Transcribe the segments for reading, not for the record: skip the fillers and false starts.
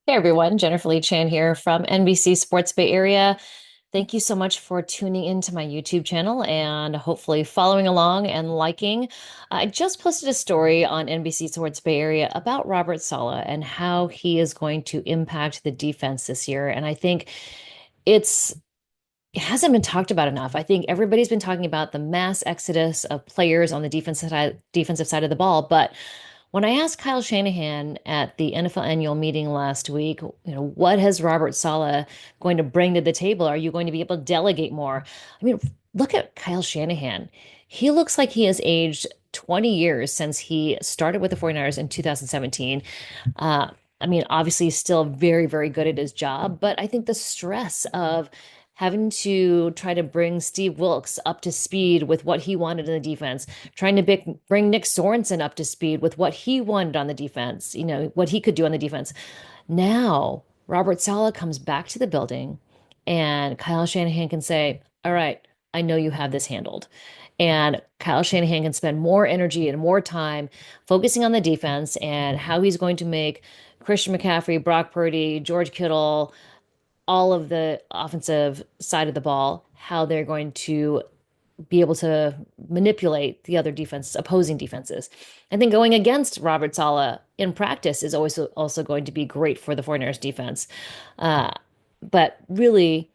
Hey everyone, Jennifer Lee Chan here from NBC Sports Bay Area. Thank you so much for tuning into my YouTube channel and hopefully following along and liking. I just posted a story on NBC Sports Bay Area about Robert Saleh and how he is going to impact the defense this year. And I think it's it hasn't been talked about enough. I think everybody's been talking about the mass exodus of players on the defensive side of the ball, but when I asked Kyle Shanahan at the NFL annual meeting last week, what has Robert Saleh going to bring to the table? Are you going to be able to delegate more? I mean, look at Kyle Shanahan. He looks like he has aged 20 years since he started with the 49ers in 2017. Uh, I mean, obviously, he's still very, very good at his job, but I think the stress of having to try to bring Steve Wilkes up to speed with what he wanted in the defense, trying to bring Nick Sorensen up to speed with what he wanted on the defense, what he could do on the defense. Now, Robert Saleh comes back to the building, and Kyle Shanahan can say, all right, I know you have this handled. And Kyle Shanahan can spend more energy and more time focusing on the defense and how he's going to make Christian McCaffrey, Brock Purdy, George Kittle, all of the offensive side of the ball, how they're going to be able to manipulate the other opposing defenses. I think going against Robert Saleh in practice is always also going to be great for the 49ers defense. Uh, but really,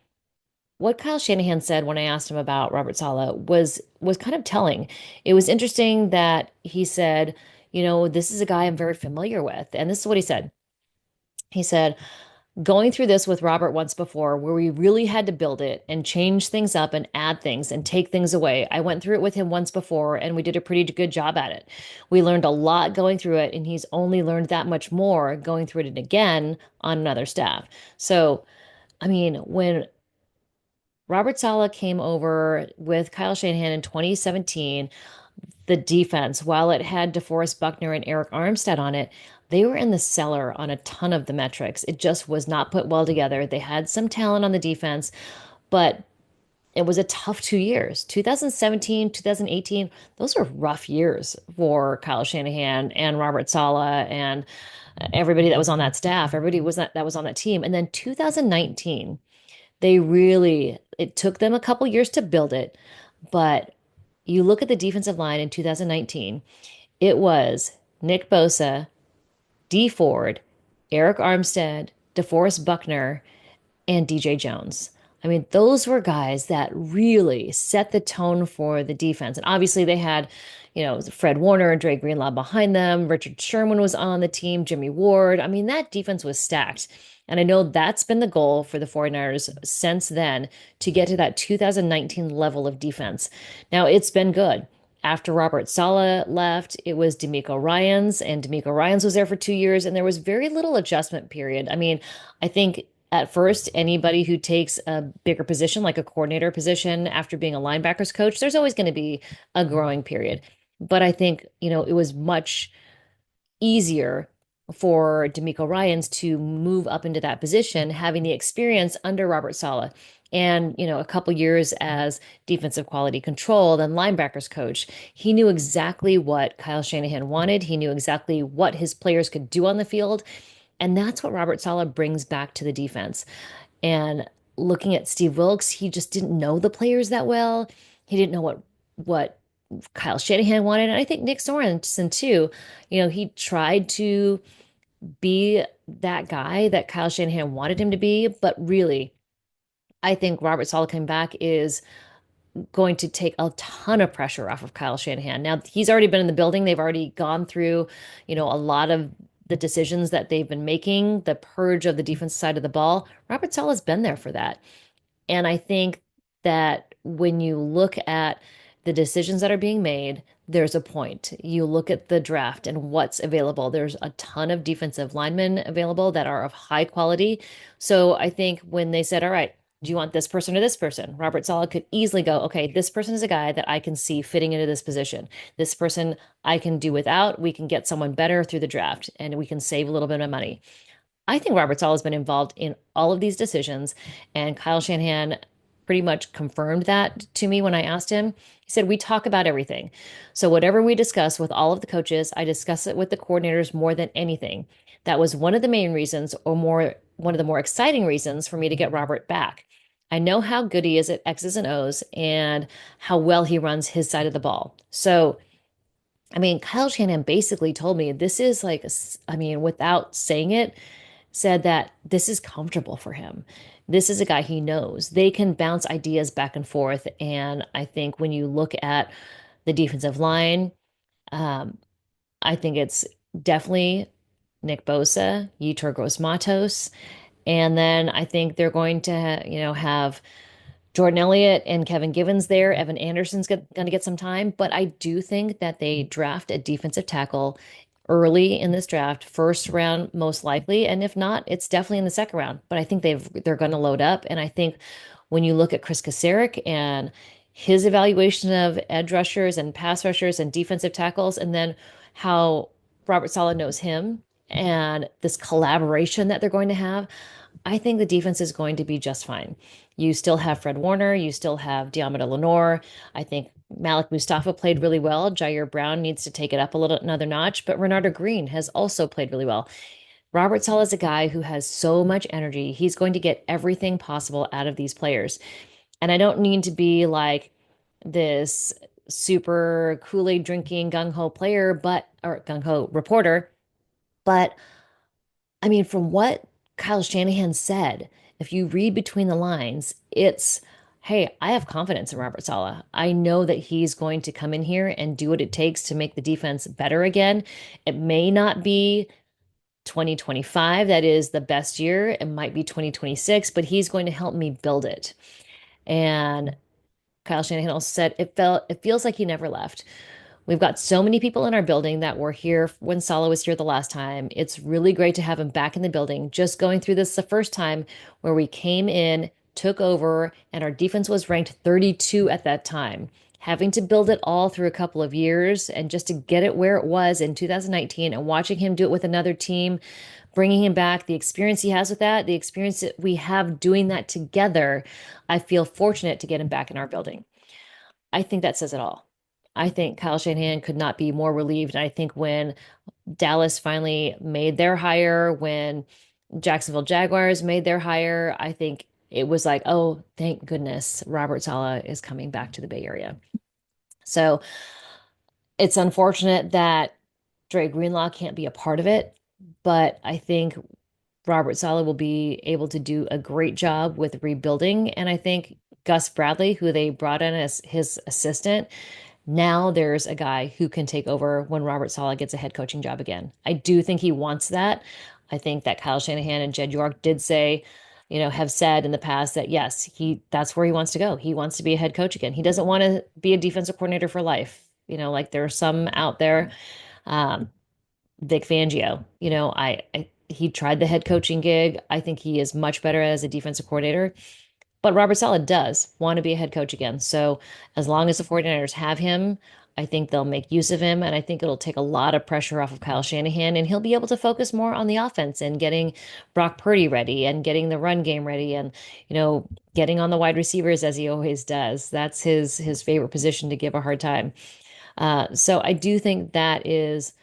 what Kyle Shanahan said when I asked him about Robert Saleh was kind of telling. It was interesting that he said, this is a guy I'm very familiar with. And this is what he said. He said, going through this with Robert once before, where we really had to build it and change things up and add things and take things away. I went through it with him once before, and we did a pretty good job at it. We learned a lot going through it, and he's only learned that much more going through it again on another staff. So, I mean, when Robert Saleh came over with Kyle Shanahan in 2017, the defense, while it had DeForest Buckner and Eric Armstead on it, they were in the cellar on a ton of the metrics. It just was not put well together. They had some talent on the defense, but it was a tough 2 years. 2017, 2018, those were rough years for Kyle Shanahan and Robert Saleh and everybody that was on that staff, everybody that was on that team. And then 2019, it took them a couple years to build it, but you look at the defensive line in 2019, it was Nick Bosa, D Ford, Eric Armstead, DeForest Buckner, and DJ Jones. I mean, those were guys that really set the tone for the defense. And obviously they had, Fred Warner and Dre Greenlaw behind them. Richard Sherman was on the team, Jimmy Ward. I mean, that defense was stacked. And I know that's been the goal for the 49ers since then to get to that 2019 level of defense. Now, it's been good. After Robert Saleh left, it was D'Amico Ryans, and D'Amico Ryans was there for 2 years, and there was very little adjustment period. I mean, I think at first, anybody who takes a bigger position, like a coordinator position after being a linebackers coach, there's always going to be a growing period. But I think, it was much easier for D'Amico Ryans to move up into that position, having the experience under Robert Saleh and, a couple years as defensive quality control, then linebackers coach. He knew exactly what Kyle Shanahan wanted. He knew exactly what his players could do on the field. And that's what Robert Saleh brings back to the defense. And looking at Steve Wilkes, he just didn't know the players that well. He didn't know what Kyle Shanahan wanted. And I think Nick Sorensen too. He tried to be that guy that Kyle Shanahan wanted him to be, but really, I think Robert Saleh coming back is going to take a ton of pressure off of Kyle Shanahan. Now, he's already been in the building. They've already gone through, a lot of the decisions that they've been making, the purge of the defense side of the ball. Robert Saleh's been there for that. And I think that when you look at the decisions that are being made, there's a point. You look at the draft and what's available. There's a ton of defensive linemen available that are of high quality. So I think when they said, all right, do you want this person or this person? Robert Saleh could easily go, okay, this person is a guy that I can see fitting into this position. This person I can do without. We can get someone better through the draft and we can save a little bit of money. I think Robert Saleh has been involved in all of these decisions, and Kyle Shanahan pretty much confirmed that to me when I asked him. He said, "We talk about everything. So whatever we discuss with all of the coaches, I discuss it with the coordinators more than anything. That was one of the main reasons, or more, one of the more exciting reasons for me to get Robert back. I know how good he is at X's and O's and how well he runs his side of the ball." So, I mean, Kyle Shanahan basically told me this is like, I mean, without saying it, said that this is comfortable for him. This is a guy he knows. They can bounce ideas back and forth. And I think when you look at the defensive line, um, I think it's definitely Nick Bosa, Yetur Gross-Matos, and then I think they're going to, have Jordan Elliott and Kevin Givens there. Evan Anderson's going to get some time, but I do think that they draft a defensive tackle early in this draft, first round most likely, and if not, it's definitely in the second round. But I think they're going to load up, and I think when you look at Chris Kasarik and his evaluation of edge rushers and pass rushers and defensive tackles, and then how Robert Saleh knows him and this collaboration that they're going to have, I think the defense is going to be just fine. You still have Fred Warner, you still have Diamanda Lenore. I think Malik Mustafa played really well. Jair Brown needs to take it up a little another notch, but Renardo Green has also played really well. Robert Saleh is a guy who has so much energy. He's going to get everything possible out of these players. And I don't need to be like this super Kool-Aid drinking gung ho player, but or gung ho reporter, but I mean, from what Kyle Shanahan said, if you read between the lines, it's, hey, I have confidence in Robert Saleh. I know that he's going to come in here and do what it takes to make the defense better again. It may not be 2025, that is the best year. It might be 2026, but he's going to help me build it. And Kyle Shanahan also said it feels like he never left. We've got so many people in our building that were here when Salah was here the last time. It's really great to have him back in the building. Just going through this the first time where we came in, took over, and our defense was ranked 32 at that time. Having to build it all through a couple of years and just to get it where it was in 2019 and watching him do it with another team, bringing him back, the experience he has with that, the experience that we have doing that together, I feel fortunate to get him back in our building. I think that says it all. I think Kyle Shanahan could not be more relieved. And I think when Dallas finally made their hire, when Jacksonville Jaguars made their hire, I think it was like, oh, thank goodness Robert Saleh is coming back to the Bay Area. So it's unfortunate that Dre Greenlaw can't be a part of it, but I think Robert Saleh will be able to do a great job with rebuilding. And I think Gus Bradley, who they brought in as his assistant, now there's a guy who can take over when Robert Saleh gets a head coaching job again. I do think he wants that. I think that Kyle Shanahan and Jed York did say, have said in the past that yes, that's where he wants to go. He wants to be a head coach again. He doesn't want to be a defensive coordinator for life. Like there are some out there. Um, Vic Fangio, he tried the head coaching gig. I think he is much better as a defensive coordinator. But Robert Saleh does want to be a head coach again. So as long as the 49ers have him, I think they'll make use of him. And I think it'll take a lot of pressure off of Kyle Shanahan. And he'll be able to focus more on the offense and getting Brock Purdy ready and getting the run game ready and, getting on the wide receivers as he always does. That's his favorite position to give a hard time. So I do think that is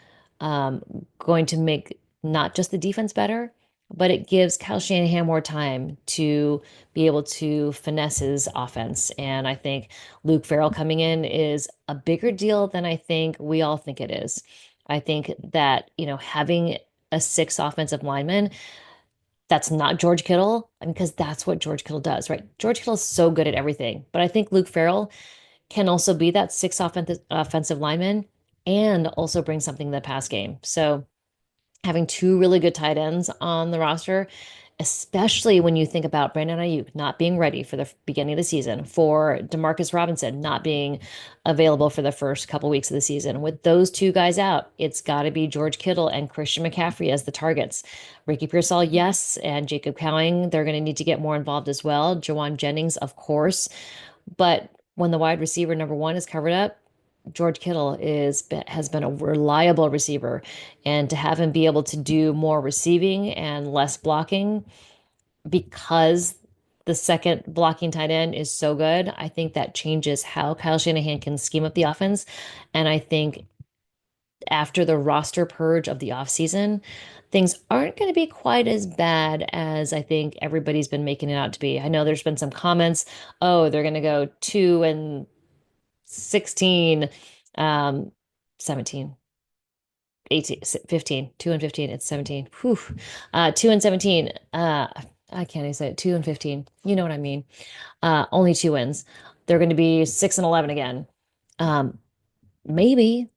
um, going to make not just the defense better, but it gives Kyle Shanahan more time to be able to finesse his offense. And I think Luke Farrell coming in is a bigger deal than I think we all think it is. I think that, having a six offensive lineman, that's not George Kittle, I mean, because that's what George Kittle does, right? George Kittle is so good at everything. But I think Luke Farrell can also be that six offensive lineman and also bring something to the pass game. So having two really good tight ends on the roster, especially when you think about Brandon Ayuk not being ready for the beginning of the season, for Demarcus Robinson not being available for the first couple weeks of the season. With those two guys out, it's got to be George Kittle and Christian McCaffrey as the targets. Ricky Pearsall, yes, and Jacob Cowing, they're going to need to get more involved as well. Jawan Jennings, of course. But when the wide receiver number one is covered up, George Kittle has been a reliable receiver, and to have him be able to do more receiving and less blocking because the second blocking tight end is so good. I think that changes how Kyle Shanahan can scheme up the offense. And I think after the roster purge of the offseason, things aren't going to be quite as bad as I think everybody's been making it out to be. I know there's been some comments, oh, they're going to go 2-16, um, 17, 18, 15, 2-15. It's 17. Whew. 2-17. I can't even say it. 2-15. You know what I mean? Only two wins. They're going to be 6-11 again. Um, maybe,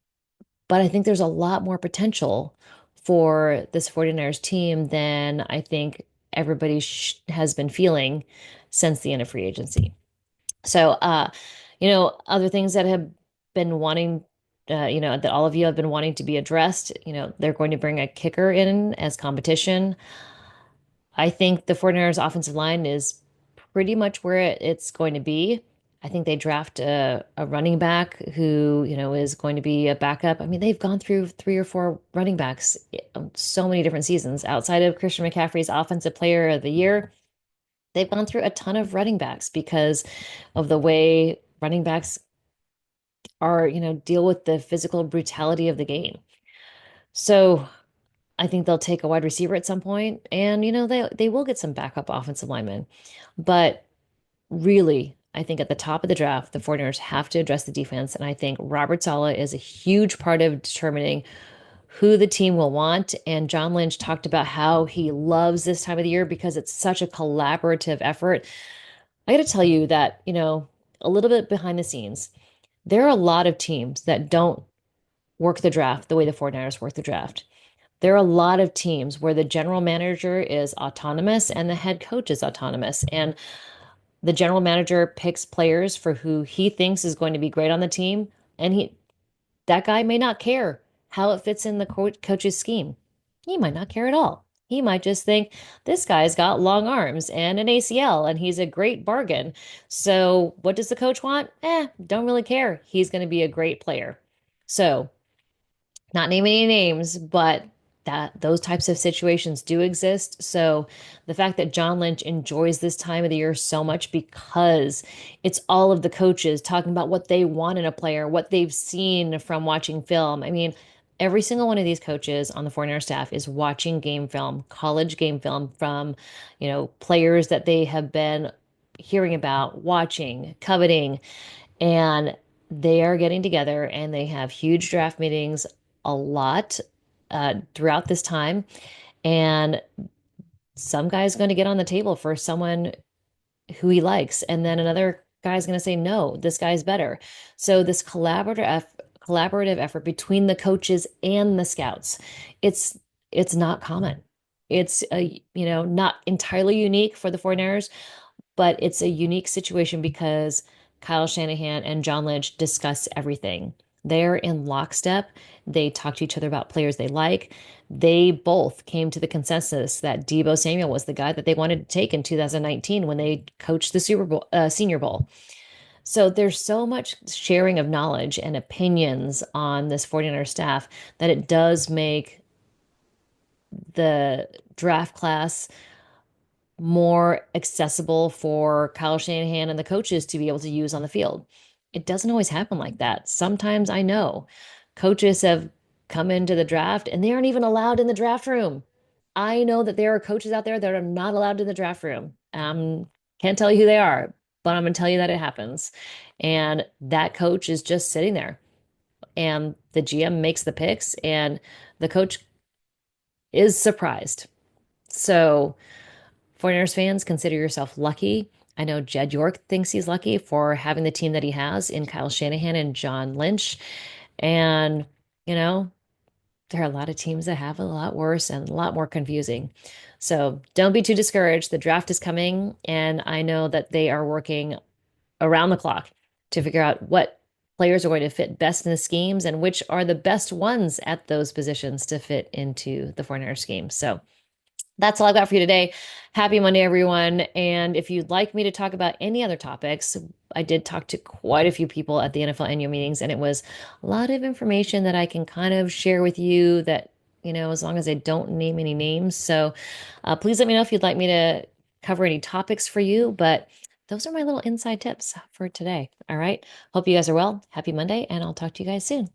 but I think there's a lot more potential for this 49ers team than I think everybody has been feeling since the end of free agency. So, other things that have been wanting, that all of you have been wanting to be addressed, they're going to bring a kicker in as competition. I think the 49ers offensive line is pretty much where it's going to be. I think they draft a running back who, is going to be a backup. I mean, they've gone through three or four running backs so many different seasons outside of Christian McCaffrey's Offensive Player of the Year. They've gone through a ton of running backs because of the way running backs are, deal with the physical brutality of the game. So I think they'll take a wide receiver at some point, and they will get some backup offensive linemen. But really, I think at the top of the draft, the 49ers have to address the defense, and I think Robert Saleh is a huge part of determining who the team will want. And John Lynch talked about how he loves this time of the year because it's such a collaborative effort. I got to tell you that, a little bit behind the scenes, there are a lot of teams that don't work the draft the way the 49ers work the draft. There are a lot of teams where the general manager is autonomous and the head coach is autonomous. And the general manager picks players for who he thinks is going to be great on the team. And that guy may not care how it fits in the coach's scheme. He might not care at all. He might just think this guy's got long arms and an ACL and he's a great bargain. So what does the coach want? Don't really care. He's going to be a great player. So not naming any names, but that those types of situations do exist. So the fact that John Lynch enjoys this time of the year so much because it's all of the coaches talking about what they want in a player, what they've seen from watching film. I mean, every single one of these coaches on the 49er staff is watching game film, college game film from, players that they have been hearing about, watching, coveting, and they are getting together and they have huge draft meetings a lot throughout this time. And some guy's going to get on the table for someone who he likes. And then another guy's going to say, no, this guy's better. So this collaborative effort between the coaches and the scouts, it's not common. It's not entirely unique for the 49ers, but it's a unique situation because Kyle Shanahan and John Lynch discuss everything. They're in lockstep. They talk to each other about players they like. They both came to the consensus that Deebo Samuel was the guy that they wanted to take in 2019 when they coached the Senior Bowl. So there's so much sharing of knowledge and opinions on this 49er staff that it does make the draft class more accessible for Kyle Shanahan and the coaches to be able to use on the field. It doesn't always happen like that. Sometimes I know coaches have come into the draft and they aren't even allowed in the draft room. I know that there are coaches out there that are not allowed in the draft room. Can't tell you who they are, but I'm going to tell you that it happens. And that coach is just sitting there and the GM makes the picks and the coach is surprised. So, 49ers fans, consider yourself lucky. I know Jed York thinks he's lucky for having the team that he has in Kyle Shanahan and John Lynch. And, there are a lot of teams that have a lot worse and a lot more confusing. So don't be too discouraged. The draft is coming, and I know that they are working around the clock to figure out what players are going to fit best in the schemes and which are the best ones at those positions to fit into the 49ers scheme. So that's all I've got for you today. Happy Monday, everyone. And if you'd like me to talk about any other topics, I did talk to quite a few people at the NFL annual meetings, and it was a lot of information that I can kind of share with you that, as long as I don't name any names. So please let me know if you'd like me to cover any topics for you, but those are my little inside tips for today. All right. Hope you guys are well. Happy Monday, and I'll talk to you guys soon.